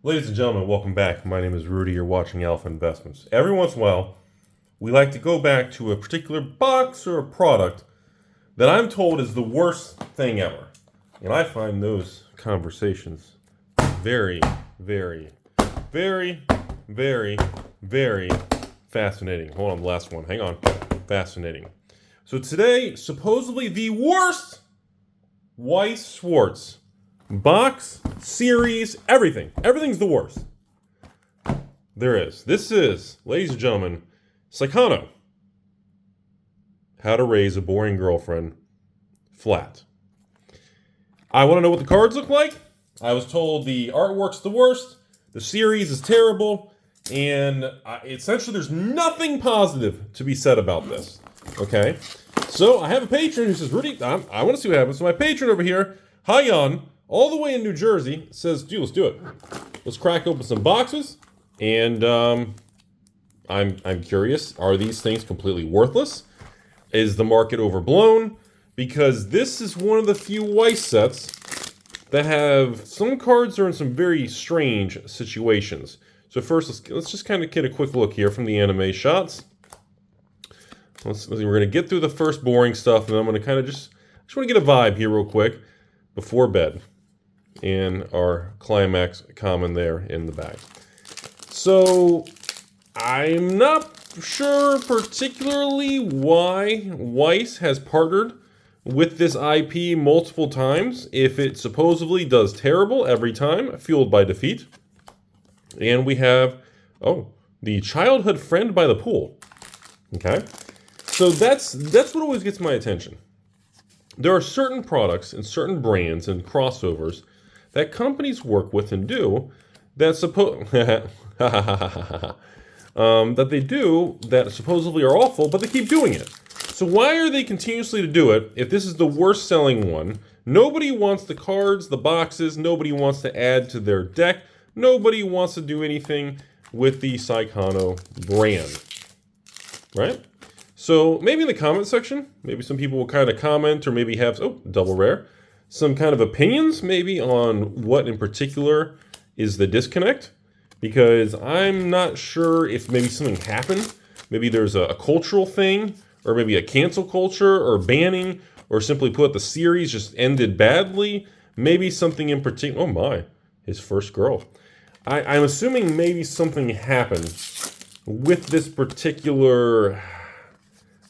Ladies and gentlemen, welcome back. My name is Rudy. You're watching Alpha Investments. Every once in a while, we like to go back to a particular box or a product that I'm told is the worst thing ever. And I find those conversations very, very, very, very, very fascinating. Hold on, the last one. Hang on. Fascinating. So today, supposedly the worst Weiss Schwartz box, series, everything. Everything's the worst. There is. This is, ladies and gentlemen, Psychono. How to Raise a Boring Girlfriend Flat. I want to know what the cards look like. I was told the artwork's the worst, the series is terrible, and essentially there's nothing positive to be said about this. Okay? So I have a patron who says, Rudy, I want to see what happens. So my patron over here, Hayan, all the way in New Jersey, says, dude, let's do it. Let's crack open some boxes. And I'm curious, are these things completely worthless? Is the market overblown? Because this is one of the few Weiss sets that have, some cards are in some very strange situations. So first, let's just kind of get a quick look here from the anime shots. We're going to get through the first boring stuff, and I'm going to kind of just want to get a vibe here real quick before bed. And our climax common there in the bag. So I'm not sure particularly why Weiss has partnered with this IP multiple times, if it supposedly does terrible every time, fueled by defeat. And we have, the childhood friend by the pool. Okay, so that's what always gets my attention. There are certain products and certain brands and crossovers that companies work with and do that that they do that supposedly are awful, but they keep doing it. So why are they continuously to do it if this is the worst selling one? Nobody wants the cards, the boxes, nobody wants to add to their deck, nobody wants to do anything with the Psychono brand, right? So maybe in the comment section, maybe some people will kind of comment or maybe have, double rare, some kind of opinions maybe on what in particular is the disconnect, because I'm not sure if maybe something happened. Maybe there's a cultural thing, or maybe a cancel culture, or banning, or simply put, the series just ended badly. Maybe something in particular. Oh my, his first girl. I'm assuming maybe something happened with this particular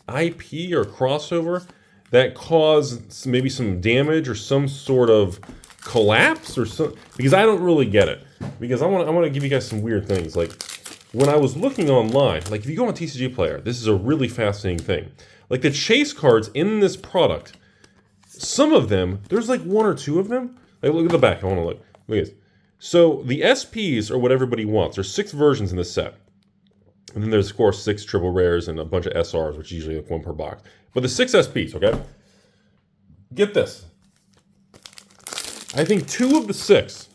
IP or crossover that caused maybe some damage or some sort of collapse or some, because I don't really get it. Because I want to give you guys some weird things. Like when I was looking online, like if you go on TCG Player, this is a really fascinating thing. Like the chase cards in this product, some of them, there's like one or two of them. Like look at the back. I want to look. Look at this. So the SPs are what everybody wants. There's 6 versions in this set. And then there's, of course, 6 triple rares and a bunch of SRs, which is usually like 1 per box. But the 6 SPs, okay? Get this. I think 2 of the 6,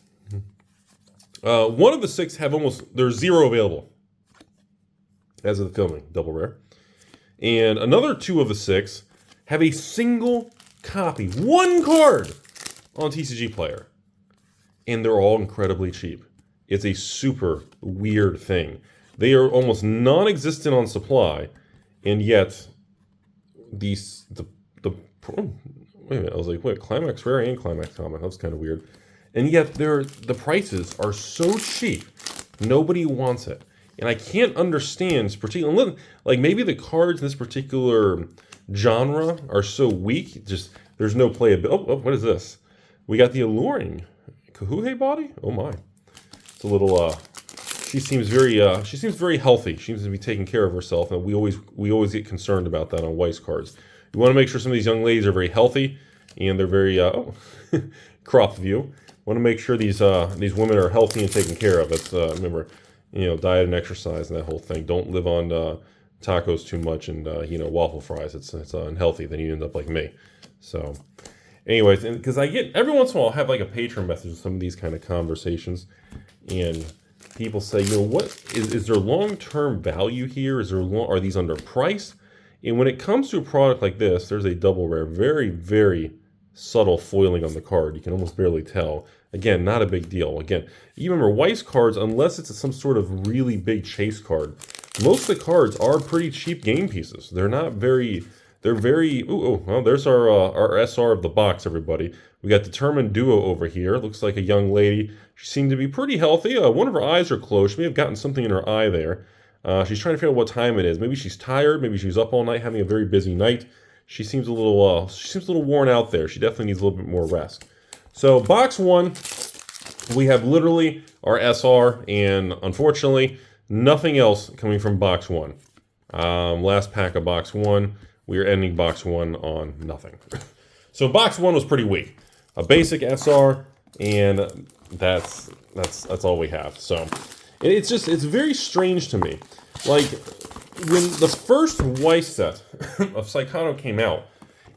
one of the 6 have there's 0 available as of the filming, double rare. And another 2 of the 6 have a single copy, 1 card on TCG Player. And they're all incredibly cheap. It's a super weird thing. They are almost non-existent on supply, and yet wait a minute, I was like, wait, Climax Rare and Climax Common, that's kind of weird. And yet the prices are so cheap, nobody wants it. And I can't understand this particular, like maybe the cards in this particular genre are so weak, just there's no playability. What is this? We got the Alluring Kahuhe body? Oh my. It's a little, she seems very healthy. She seems to be taking care of herself, and we always get concerned about that on Weiss cards. You want to make sure some of these young ladies are very healthy, and they're very crop view. Want to make sure these women are healthy and taken care of. It's remember, diet and exercise and that whole thing. Don't live on tacos too much and waffle fries. It's unhealthy. Then you end up like me. So, anyways, because I get every once in a while I'll have like a patron message with some of these kind of conversations, and people say, what is there long-term value here? Are these underpriced? And when it comes to a product like this, there's a double rare, very, very subtle foiling on the card. You can almost barely tell. Again, not a big deal. Again, you remember Weiss cards, unless it's some sort of really big chase card, most of the cards are pretty cheap game pieces. They're not very, they're very, well, there's our SR of the box, everybody. We got Determined Duo over here. Looks like a young lady. She seemed to be pretty healthy. One of her eyes are closed. She may have gotten something in her eye there. She's trying to figure out what time it is. Maybe she's tired. Maybe she's up all night having a very busy night. She seems a little worn out there. She definitely needs a little bit more rest. So box one, we have literally our SR, and unfortunately, nothing else coming from box one. Last pack of box one. We are ending box one on nothing. So box one was pretty weak. A basic SR, and that's all we have. So it's very strange to me. Like when the first Weiss set of Psychono came out,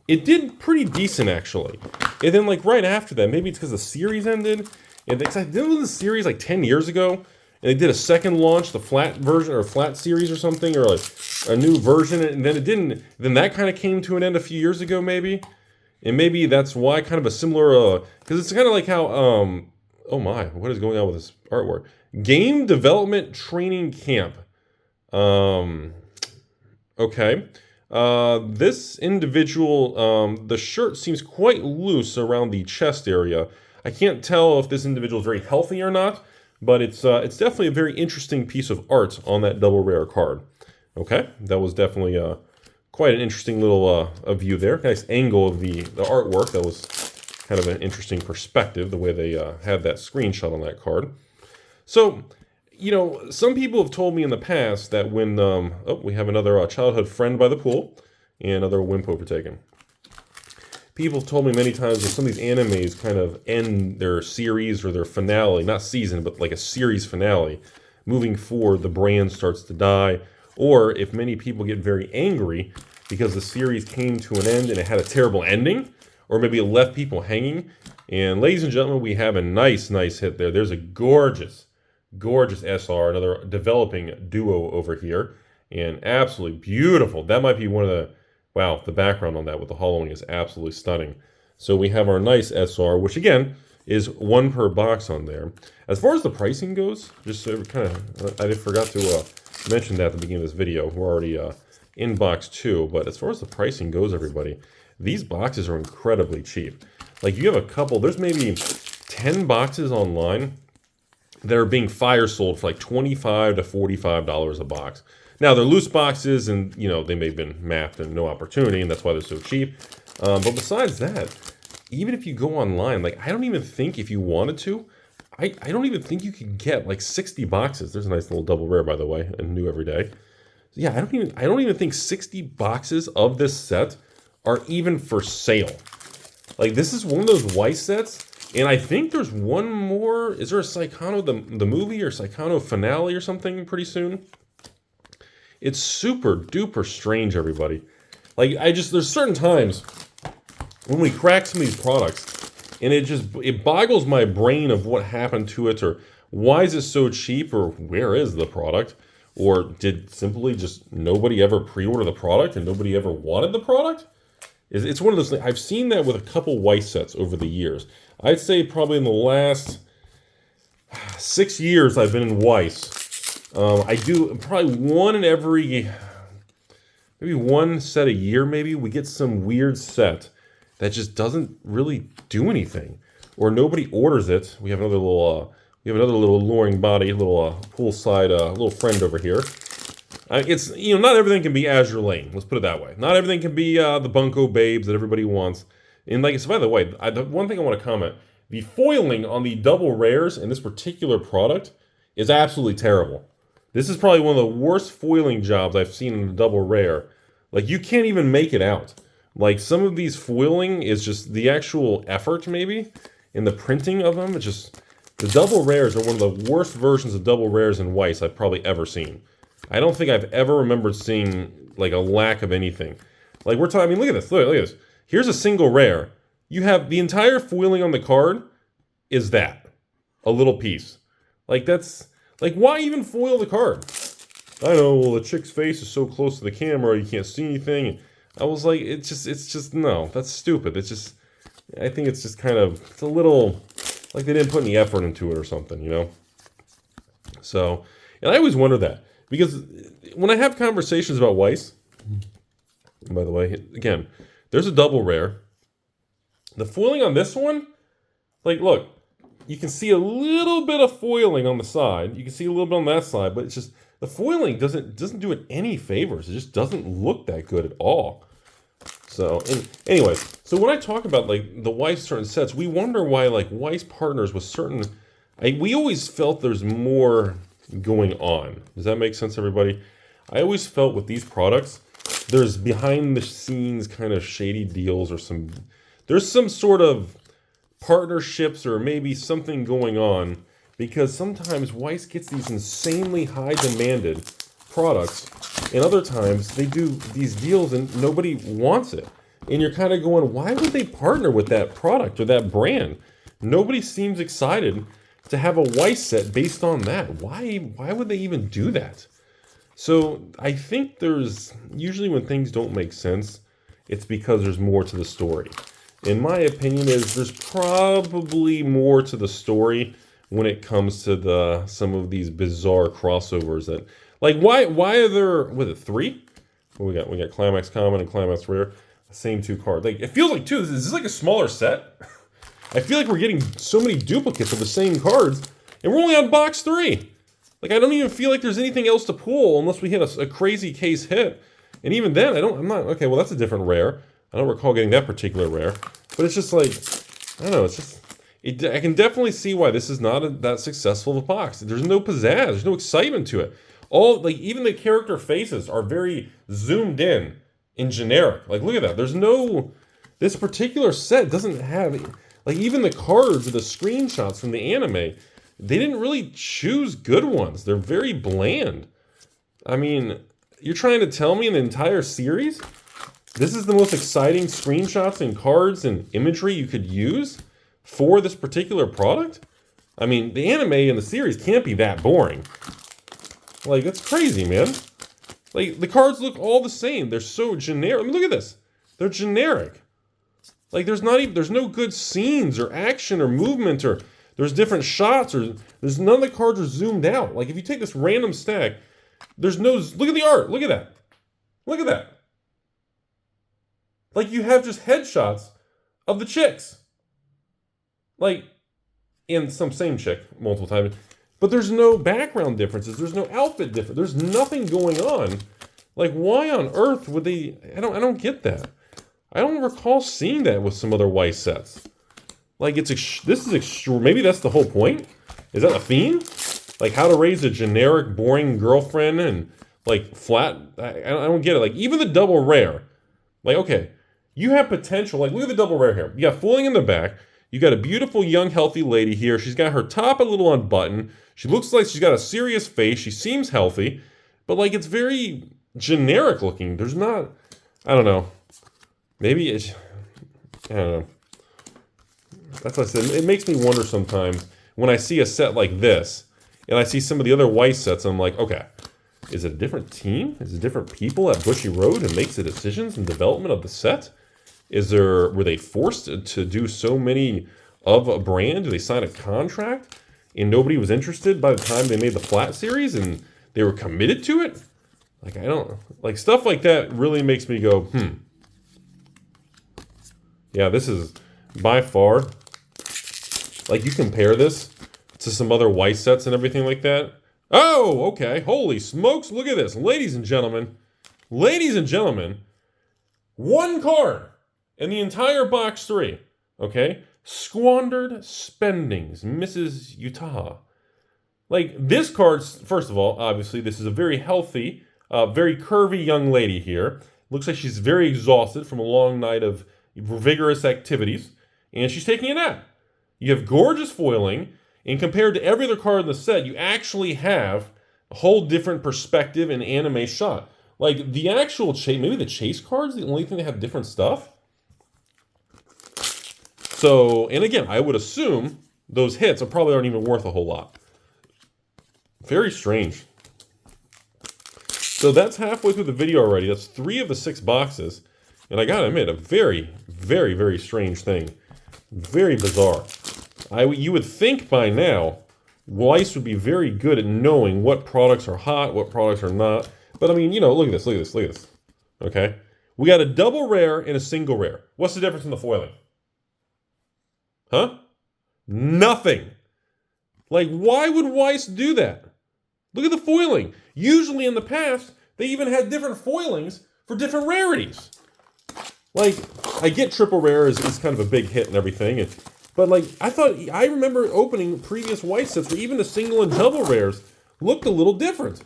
it did pretty decent actually. And then like right after that, maybe it's because the series ended. And didn't the series like 10 years ago? And they did a second launch, the flat version or flat series or something, or like a new version, and then it didn't. Then that kind of came to an end a few years ago, maybe. And maybe that's why kind of a similar, because it's kind of like how, oh my, what is going on with this artwork? Game Development Training Camp. Okay. This individual, the shirt seems quite loose around the chest area. I can't tell if this individual is very healthy or not, but it's definitely a very interesting piece of art on that double rare card. Okay, that was definitely quite an interesting little view there. Nice angle of the artwork. That was kind of an interesting perspective, the way they had that screenshot on that card. So, you know, some people have told me in the past that when, we have another childhood friend by the pool, and another wimp overtaken. People have told me many times that some of these animes kind of end their series or their finale, not season, but like a series finale. Moving forward, the brand starts to die, or if many people get very angry because the series came to an end and it had a terrible ending, or maybe it left people hanging. And ladies and gentlemen, we have a nice hit there. There's a gorgeous SR, another developing duo over here, and absolutely beautiful. That might be one of the, wow, the background on that with the hollowing is absolutely stunning. So we have our nice SR, which again is one per box on there. As far as the pricing goes, just so kind of, I forgot to mention that at the beginning of this video. We're already in box two, but as far as the pricing goes, everybody, these boxes are incredibly cheap. Like you have a couple, there's maybe 10 boxes online that are being fire sold for like $25 to $45 a box. Now they're loose boxes, and you know they may have been mapped and no opportunity, and that's why they're so cheap. But besides that, even if you go online, like I don't even think if you wanted to, I don't even think you could get like 60 boxes. There's a nice little double rare, by the way, and new every day. Yeah, I don't even think 60 boxes of this set are even for sale. Like this is one of those Weiss sets. And I think there's one more. Is there a Psychono, the movie, or Psychono finale or something pretty soon? It's super duper strange, everybody. Like, there's certain times when we crack some of these products, and it boggles my brain of what happened to it, or why is it so cheap, or where is the product? Or did simply just nobody ever pre-order the product and nobody ever wanted the product? It's one of those things. I've seen that with a couple Weiss sets over the years. I'd say probably in the last 6 years I've been in Weiss. I do probably one in every, maybe one set a year maybe. We get some weird set that just doesn't really do anything. Or nobody orders it. We have another little alluring body, little poolside, little friend over here. It's, you know, not everything can be Azure Lane. Let's put it that way. Not everything can be the Bunko Babes that everybody wants. And like, so by the way, the one thing I want to comment, the foiling on the double rares in this particular product is absolutely terrible. This is probably one of the worst foiling jobs I've seen in a double rare. Like, you can't even make it out. Like, some of these foiling is just the actual effort, maybe, in the printing of them. It's just, the double rares are one of the worst versions of double rares in Weiss I've probably ever seen. I don't think I've ever remembered seeing, like, a lack of anything. Like, we're talking, I mean, look at this, look at this. Here's a single rare. You have the entire foiling on the card is that. A little piece. Like, that's, like, why even foil the card? I know, well, the chick's face is so close to the camera, you can't see anything. And I was like, it's just, no, that's stupid. It's just, I think it's just kind of, it's a little, Like they didn't put any effort into it or something, you know? So, and I always wonder that. Because when I have conversations about Weiss, by the way, again, there's a double rare. The foiling on this one, like, look, you can see a little bit of foiling on the side. You can see a little bit on that side, but it's just, the foiling doesn't do it any favors. It just doesn't look that good at all. So, anyway, so when I talk about, like, the Weiss certain sets, we wonder why, like, Weiss partners with certain, we always felt there's more going on. Does that make sense, everybody? I always felt with these products, there's behind the scenes kind of shady deals or there's some sort of partnerships or maybe something going on, because sometimes Weiss gets these insanely high demanded products and other times they do these deals and nobody wants it. And you're kind of going, why would they partner with that product or that brand? Nobody seems excited to have a Weiss set based on that. Why would they even do that? So I think there's, usually when things don't make sense, it's because there's more to the story. In my opinion is there's probably more to the story when it comes to some of these bizarre crossovers that, like, why are there, was it 3? Well, we got Climax Common and Climax Rare, the same 2 cards. Like, it feels like 2, is this like a smaller set? I feel like we're getting so many duplicates of the same cards, and we're only on box 3. Like, I don't even feel like there's anything else to pull unless we hit a crazy case hit. And even then, I'm not, okay, well, that's a different rare. I don't recall getting that particular rare. But it's just like, I don't know, it's just, I can definitely see why this is not that successful of a box. There's no pizzazz, there's no excitement to it. Like, even the character faces are very zoomed in and generic. Like, look at that. There's no, this particular set doesn't have, like, even the cards or the screenshots from the anime, they didn't really choose good ones. They're very bland. I mean, you're trying to tell me in the entire series, this is the most exciting screenshots and cards and imagery you could use for this particular product? I mean, the anime in the series can't be that boring. Like, that's crazy, man. Like, the cards look all the same. They're so generic. I mean, look at this. They're generic. Like, there's no good scenes or action or movement or there's different shots or there's none of the cards are zoomed out. Like, if you take this random stack, there's no, look at the art. Look at that. Look at that. Like, you have just headshots of the chicks. Like, and some same chick multiple times. But there's no background differences. There's no outfit difference. There's nothing going on. Like, why on earth would they... I don't get that. I don't recall seeing that with some other Weiss sets. Like, this is extreme. Maybe that's the whole point? Is that a theme? Like, how to raise a generic, boring girlfriend and, like, flat... I don't get it. Like, even the double rare. Like, okay, you have potential. Like, look at the double rare here. You got fooling in the back. You got a beautiful, young, healthy lady here. She's got her top a little unbuttoned. She looks like she's got a serious face. She seems healthy. But, like, it's very generic looking. There's not... I don't know. Maybe it's... I don't know. That's what I said. It makes me wonder sometimes when I see a set like this, and I see some of the other Weiss sets, I'm like, okay, is it a different team? Is it different people at Bushy Road who makes the decisions and development of the set? Were they forced to do so many of a brand? Do they sign a contract and nobody was interested by the time they made the flat series and they were committed to it? Like, I don't, like, stuff like that really makes me go, Yeah, this is by far, like, you compare this to some other Weiss sets and everything like that. Oh, okay. Holy smokes. Look at this. Ladies and gentlemen, one card in the entire box 3, okay? Squandered Spendings, Mrs. Utah. Like, this card, first of all, obviously, this is a very healthy, very curvy young lady here. Looks like she's very exhausted from a long night of vigorous activities, and she's taking a nap. You have gorgeous foiling, and compared to every other card in the set, you actually have a whole different perspective and anime shot. Like, the actual chase, maybe the chase card's the only thing that have different stuff. So, and again, I would assume those hits probably aren't even worth a whole lot. Very strange. So that's halfway through the video already. That's 3 of the 6 boxes. And I gotta admit, a very, very, very strange thing. Very bizarre. You would think by now, Weiss would be very good at knowing what products are hot, what products are not. But I mean, you know, look at this, look at this, look at this. Okay? We got a double rare and a single rare. What's the difference in the foiling? Huh? Nothing. Like, why would Weiss do that? Look at the foiling. Usually in the past, they even had different foilings for different rarities. Like, I get triple rare is kind of a big hit and everything, but like, I remember opening previous Weiss sets where even the single and double rares looked a little different.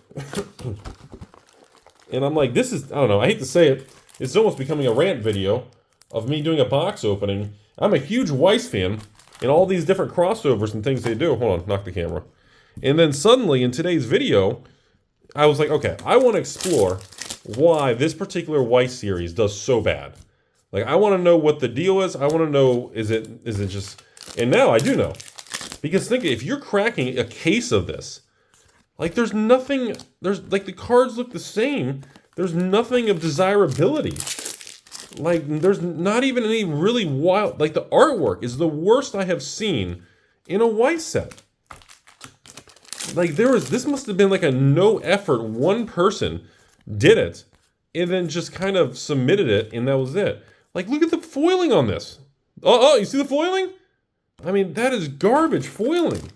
And I'm like, this is, I don't know, I hate to say it, it's almost becoming a rant video of me doing a box opening. I'm a huge Weiss fan, and all these different crossovers and things they do. Hold on, knock the camera. And then suddenly in today's video, I was like, okay, I want to explore why this particular Weiss series does so bad. Like, I want to know what the deal is. I want to know, is it just, and now I do know. Because think, if you're cracking a case of this, like there's nothing, like the cards look the same. There's nothing of desirability. Like there's not even any really wild, like the artwork is the worst I have seen in a Weiss set. Like this must have been like a no effort, one person did it and then just kind of submitted it and that was it. Like look at the foiling on this. Oh, you see the foiling? I mean, that is garbage foiling.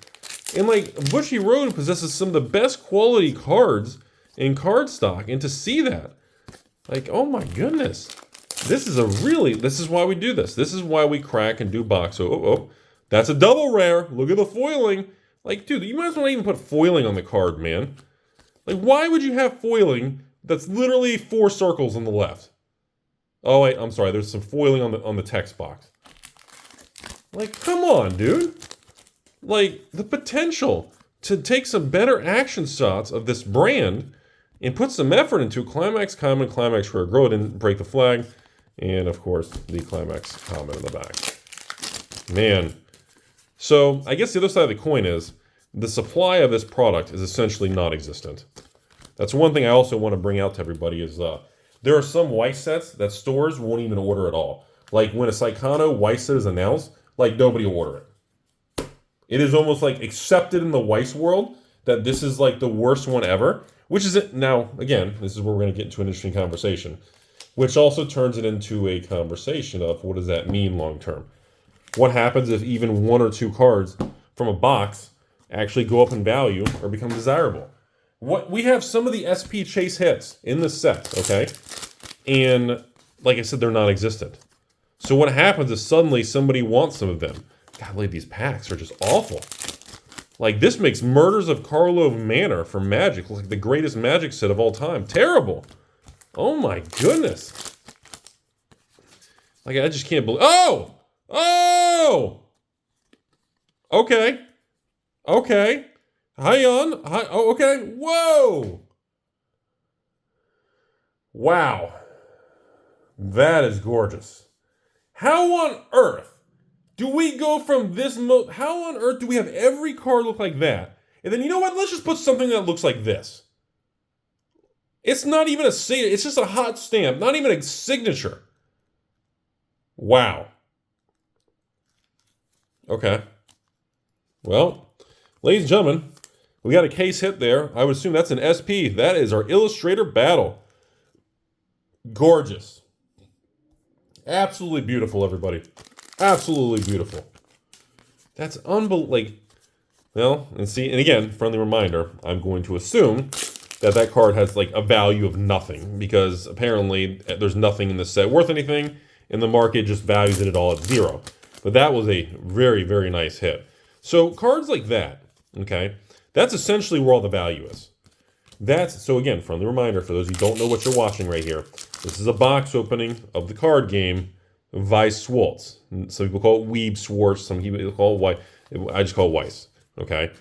And like Bushy Road possesses some of the best quality cards in cardstock, and to see that, like, oh my goodness. This is why we do this. This is why we crack and do box. Oh, that's a double rare. Look at the foiling. Like, dude, you might as well not even put foiling on the card, man. Like, why would you have foiling that's literally 4 circles on the left? Oh, wait, I'm sorry. There's some foiling on the text box. Like, come on, dude. Like, the potential to take some better action shots of this brand and put some effort into Climax Common, Climax Rare. Grow it and break the flag. And, of course, the Climax Common in the back. Man. So, I guess the other side of the coin is the supply of this product is essentially non-existent. That's one thing I also want to bring out to everybody is there are some Weiss sets that stores won't even order at all. Like when a Saikano Weiss set is announced, like nobody will order it. It is almost like accepted in the Weiss world that this is like the worst one ever. Which is it now, again, this is where we're going to get into an interesting conversation. Which also turns it into a conversation of what does that mean long term? What happens if even 1 or 2 cards from a box actually go up in value or become desirable? We have some of the SP Chase hits in this set, okay? And like I said, they're non-existent. So what happens is suddenly somebody wants some of them. God, like these packs are just awful. Like this makes Murders of Karlov Manor for Magic look like the greatest Magic set of all time. Terrible. Oh my goodness. Like I just can't believe. Oh! Oh! Okay. Okay. Hi on. Hi. Oh, okay. Whoa! Wow. That is gorgeous. How on earth do we go from this how on earth do we have every card look like that? And then you know what? Let's just put something that looks like this. It's not even a signature. It's just a hot stamp. Not even a signature. Wow. Okay. Well, ladies and gentlemen, we got a case hit there. I would assume that's an SP. That is our Illustrator Battle. Gorgeous. Absolutely beautiful, everybody. Absolutely beautiful. That's unbelievable. Like, well, and see, and again, friendly reminder, I'm going to assume that card has like a value of nothing because apparently there's nothing in the set worth anything and the market just values it at all at 0. But that was a very, very nice hit. So cards like that, okay, that's essentially where all the value is. So again, friendly reminder for those who don't know what you're watching right here. This is a box opening of the card game Weiss Schwartz. Some people call it Weeb Schwartz. Some people call it Weiss. I just call it Weiss. Okay?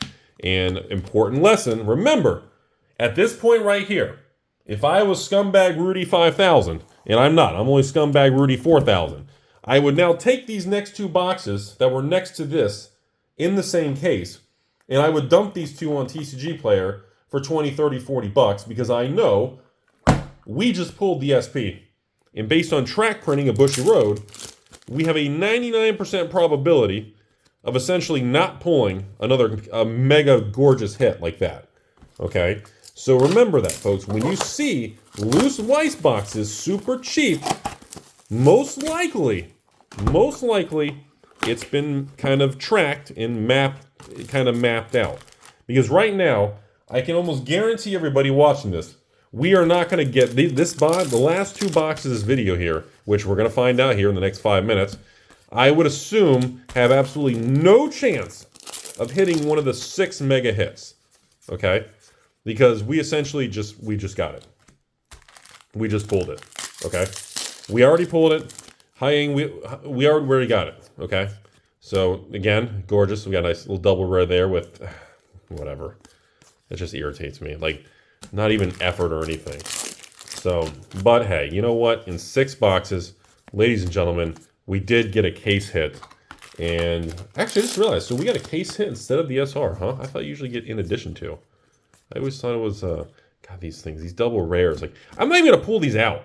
And important lesson, remember, at this point right here, if I was Scumbag Rudy 5000, and I'm not, I'm only Scumbag Rudy 4000, I would now take these next 2 boxes that were next to this in the same case, and I would dump these 2 on TCG Player for 20, 30, 40 bucks because I know we just pulled the SP. And based on track printing of Bushy Road, we have a 99% probability of essentially not pulling another mega gorgeous hit like that. Okay? So remember that, folks. When you see loose Weiss boxes super cheap, most likely, it's been kind of tracked and mapped out. Because right now, I can almost guarantee everybody watching this, we are not going to get the last two boxes of this video here, which we're going to find out here in the next 5 minutes, I would assume have absolutely no chance of hitting one of the 6 mega hits. Okay? Because we essentially just got it. We just pulled it. Okay? We already pulled it. We already got it. Okay? So, again, gorgeous. We got a nice little double rare there with whatever. It just irritates me. Like, not even effort or anything. So, but hey, you know what? In 6 boxes, ladies and gentlemen, we did get a case hit. And actually, I just realized, so we got a case hit instead of the SR, huh? I thought you usually get in addition to. I always thought it was, God, these things, these double rares. Like, I'm not even going to pull these out.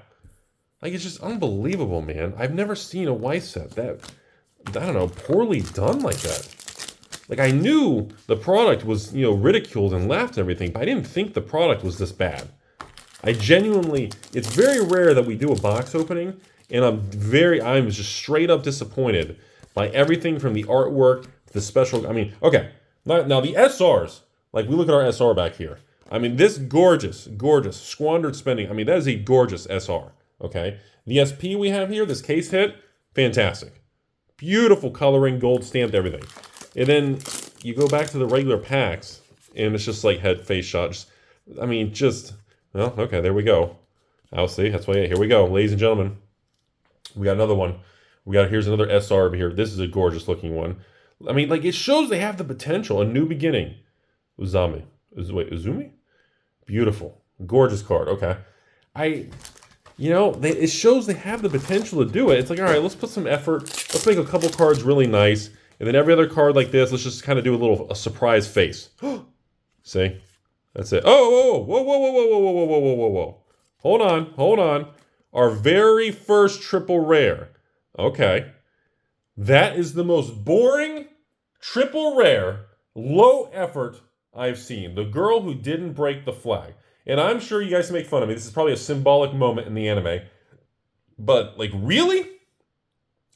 Like, it's just unbelievable, man. I've never seen a Weiss set that, I don't know, poorly done like that. Like, I knew the product was, ridiculed and laughed and everything, but I didn't think the product was this bad. I genuinely, it's very rare that we do a box opening, and I'm just straight up disappointed by everything from the artwork to the special, okay. Now the SRs, like we look at our SR back here. This gorgeous, squandered spending. That is a gorgeous SR, okay? The SP we have here, this case hit, fantastic. Beautiful coloring, gold stamped, everything. And then you go back to the regular packs, and it's just like head face shot. Well, okay, there we go. I'll see. That's why. Here we go, ladies and gentlemen. We got another one. Here's another SR over here. This is a gorgeous looking one. It shows they have the potential. A new beginning. Uzumi? Beautiful, gorgeous card. Okay, it shows they have the potential to do it. It's like, all right, let's put some effort. Let's make a couple cards really nice. And then every other card like this, let's just kind of do a surprise face. See? That's it. Oh, whoa. Hold on. Our very first triple rare. Okay. That is the most boring triple rare, low effort I've seen. The girl who didn't break the flag. And I'm sure you guys make fun of me. This is probably a symbolic moment in the anime. But, really?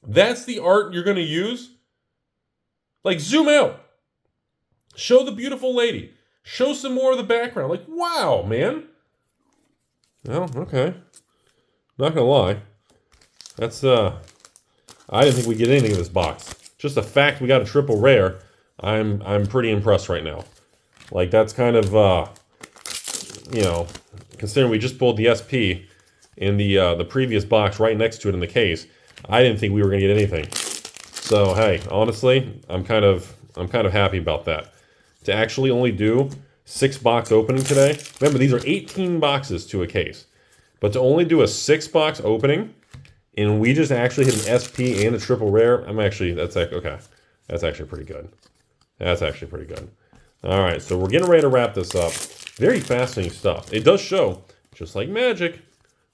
That's the art you're going to use? Zoom out. Show the beautiful lady. Show some more of the background. Wow, man. Well, okay. Not gonna lie. That's, I didn't think we'd get anything in this box. Just the fact we got a triple rare, I'm pretty impressed right now. That's kind of, considering we just pulled the SP in the previous box right next to it in the case, I didn't think we were gonna get anything. So hey, honestly, I'm kind of happy about that. To actually only do 6 box opening today. Remember, these are 18 boxes to a case. But to only do a 6 box opening, and we just actually hit an SP and a triple rare, that's actually pretty good. That's actually pretty good. All right, so we're getting ready to wrap this up. Very fascinating stuff. It does show, just like magic,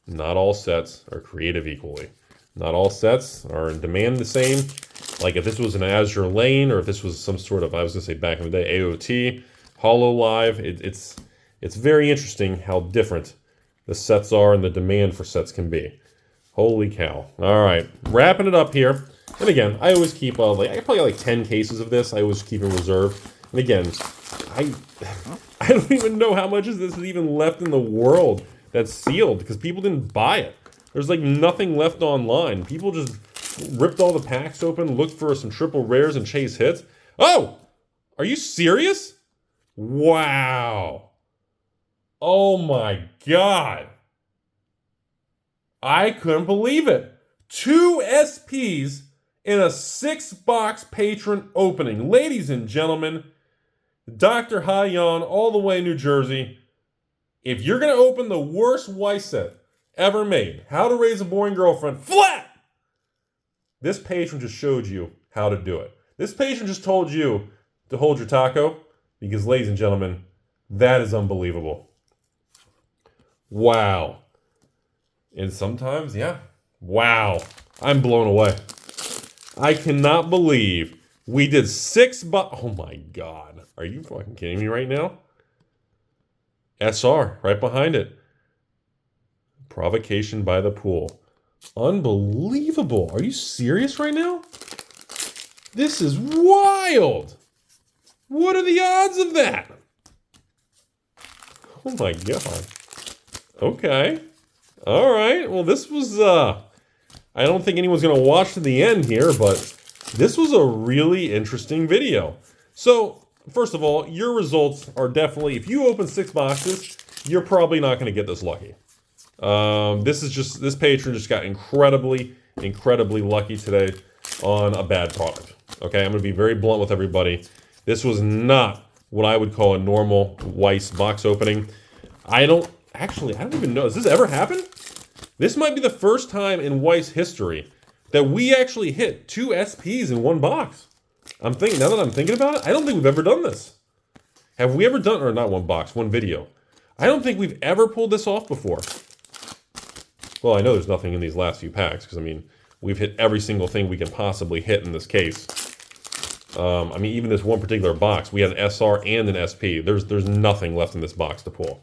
not all sets are created equally. Not all sets are in demand the same. Like if this was an Azure Lane, or if this was some sort of, I was going to say back in the day, AOT, HoloLive, it's very interesting how different the sets are and the demand for sets can be. Holy cow. All right, wrapping it up here. And again, I always keep, I probably got 10 cases of this. I always keep in reserve. And again, I don't even know how much of this is even left in the world that's sealed, because people didn't buy it. There's nothing left online. People just ripped all the packs open, looked for some triple rares and chase hits. Oh! Are you serious? Wow. Oh my God. I couldn't believe it. 2 SPs in a 6 box patron opening. Ladies and gentlemen, Dr. Hayan, all the way in New Jersey. If you're going to open the worst Weiss set ever made, How to Raise a Boring Girlfriend, flat! This patron just showed you how to do it. This patron just told you to hold your taco, because, ladies and gentlemen, that is unbelievable. Wow. And sometimes, yeah, wow. I'm blown away. I cannot believe We did 6 boxes. Oh my God. Are you fucking kidding me right now? SR, right behind it. Provocation by the pool. Unbelievable. Are you serious right now? This is wild. What are the odds of that? Oh my God. Okay. All right. Well, this was, I don't think anyone's going to watch to the end here, but this was a really interesting video. So, first of all, your results are definitely, if you open 6 boxes, you're probably not going to get this lucky. This patron just got incredibly lucky today on a bad product. Okay, I'm going to be very blunt with everybody. This was not what I would call a normal Weiss box opening. I don't even know. Has this ever happened? This might be the first time in Weiss history that we actually hit 2 SPs in one box. Now that I'm thinking about it, I don't think we've ever done this. Have we ever done, or not one box, one video? I don't think we've ever pulled this off before. Well, I know there's nothing in these last few packs, because, I mean, we've hit every single thing we can possibly hit in this case. I mean, even this one particular box, we had an SR and an SP. There's nothing left in this box to pull.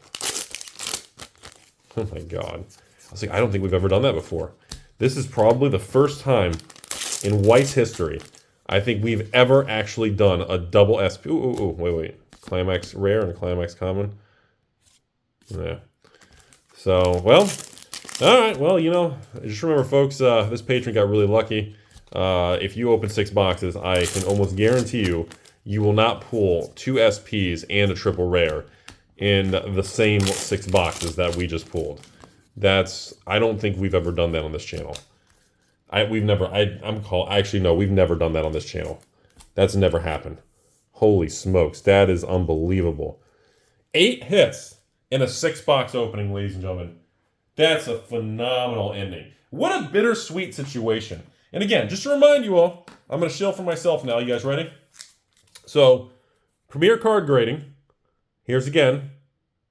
Oh my God. I was like, I don't think we've ever done that before. This is probably the first time in Weiss history I think we've ever actually done a double SP. Wait. Climax rare and Climax common. Yeah. So, well, all right. Well, you know, just remember, folks, this patron got really lucky. If you open 6 boxes, I can almost guarantee you will not pull 2 SPs and a triple rare in the same 6 boxes that we just pulled. I don't think we've ever done that on this channel. We've never done that on this channel. That's never happened. Holy smokes, that is unbelievable. 8 hits in a 6-box opening, ladies and gentlemen. That's a phenomenal ending. What a bittersweet situation. And again, just to remind you all, I'm going to shill for myself now. You guys ready? So, Premier card grading. Here's again.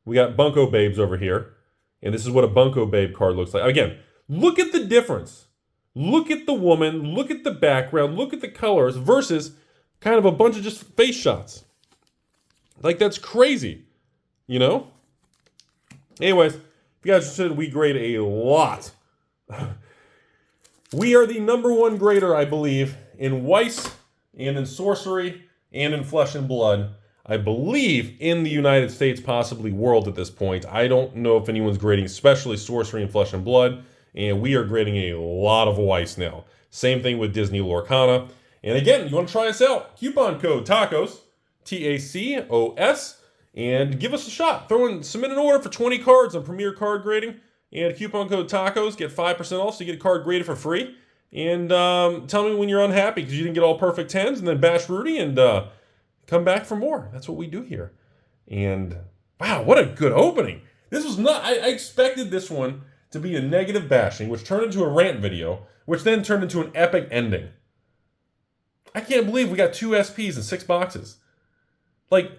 We got Bunko Babes over here. And this is what a Bunko Babe card looks like. Again, look at the difference. Look at the woman. Look at the background. Look at the colors versus kind of a bunch of just face shots. Like, that's crazy. You know? Anyways, if you guys are interested, we grade a lot. We are the #1 grader, I believe, in Weiss and in sorcery and in flesh and blood. I believe in the United States, possibly world at this point. I don't know if anyone's grading especially sorcery and flesh and blood, and we are grading a lot of Weiss now. Same thing with Disney Lorcana. And again, you want to try us out? Coupon code TACOS, TACOS, and give us a shot. Submit an order for 20 cards on Premier Card Grading, and coupon code TACOS, get 5% off so you get a card graded for free. And tell me when you're unhappy because you didn't get all perfect 10s, and then bash Rudy and come back for more. That's what we do here. And wow, what a good opening. This was not, I expected this one to be a negative bashing, which turned into a rant video, which then turned into an epic ending. I can't believe we got 2 SPs in 6 boxes. Like,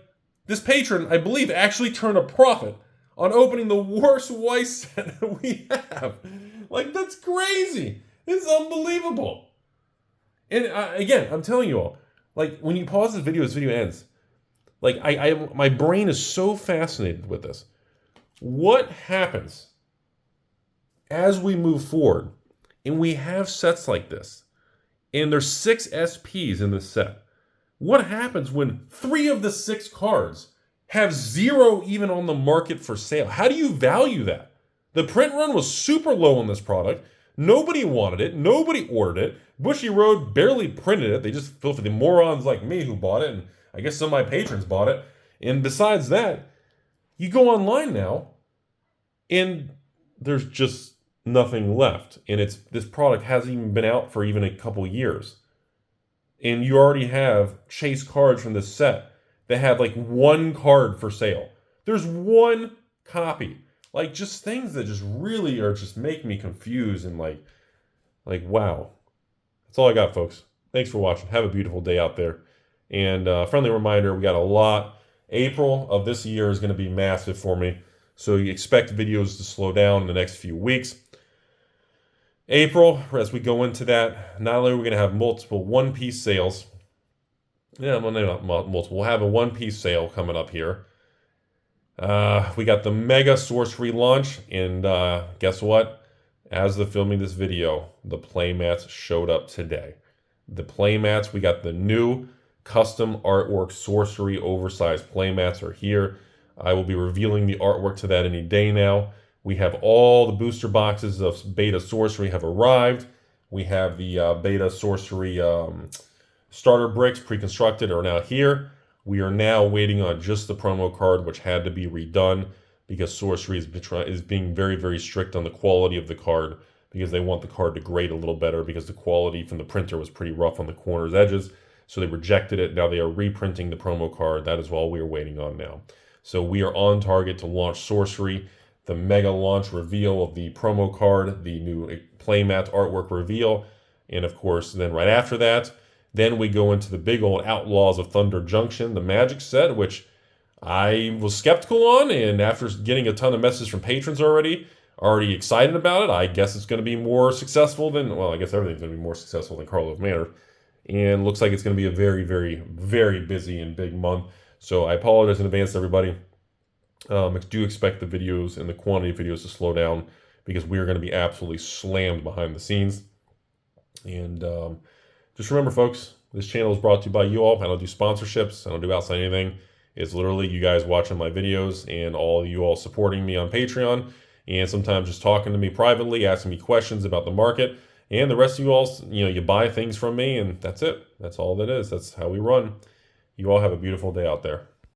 this patron, I believe, actually turned a profit on opening the worst Weiss set that we have. Like, that's crazy. It's unbelievable. And again, I'm telling you all, like, when you pause this video ends. Like, my brain is so fascinated with this. What happens as we move forward and we have sets like this, and there's 6 SPs in this set? What happens when 3 of the 6 cards have 0 even on the market for sale? How do you value that? The print run was super low on this product. Nobody wanted it. Nobody ordered it. Bushy Road barely printed it. They just feel for the morons like me who bought it, and I guess some of my patrons bought it. And besides that, you go online now, and there's just nothing left. And this product hasn't even been out for even a couple years. And you already have chase cards from this set that have like 1 card for sale. There's 1 copy. Like, just things that just really are just make me confused and like wow. That's all I got, folks. Thanks for watching. Have a beautiful day out there. And friendly reminder, we got a lot. April of this year is going to be massive for me. So you expect videos to slow down in the next few weeks. April, as we go into that, not only are we going to have multiple one-piece sales, Yeah, well, maybe not multiple. We'll have a one-piece sale coming up here. We got the Mega Sorcery launch, and guess what? As of filming this video, the playmats showed up today. The playmats, we got the new custom artwork sorcery oversized playmats are here. I will be revealing the artwork to that any day now. We have all the booster boxes of Beta Sorcery have arrived. We have the Beta Sorcery starter bricks pre-constructed are now here. We are now waiting on just the promo card, which had to be redone because Sorcery is being very, very strict on the quality of the card because they want the card to grade a little better because the quality from the printer was pretty rough on the corners, edges. So they rejected it. Now they are reprinting the promo card. That is all we are waiting on now. So we are on target to launch Sorcery, the mega launch reveal of the promo card, the new playmat artwork reveal, and of course, then right after that, then we go into the big old Outlaws of Thunder Junction, the Magic set, which I was skeptical on, and after getting a ton of messages from patrons already excited about it. I guess it's going to be more successful than, well, I guess everything's going to be more successful than Carlos Manor. And looks like it's going to be a very, very, very busy and big month. So I apologize in advance to everybody. Do expect the videos and the quantity of videos to slow down because we are going to be absolutely slammed behind the scenes. And just remember, folks, this channel is brought to you by you all. I don't do sponsorships. I don't do outside anything. It's literally you guys watching my videos and all you all supporting me on Patreon and sometimes just talking to me privately, asking me questions about the market. And the rest of you all, you buy things from me and that's it. That's all that is. That's how we run. You all have a beautiful day out there.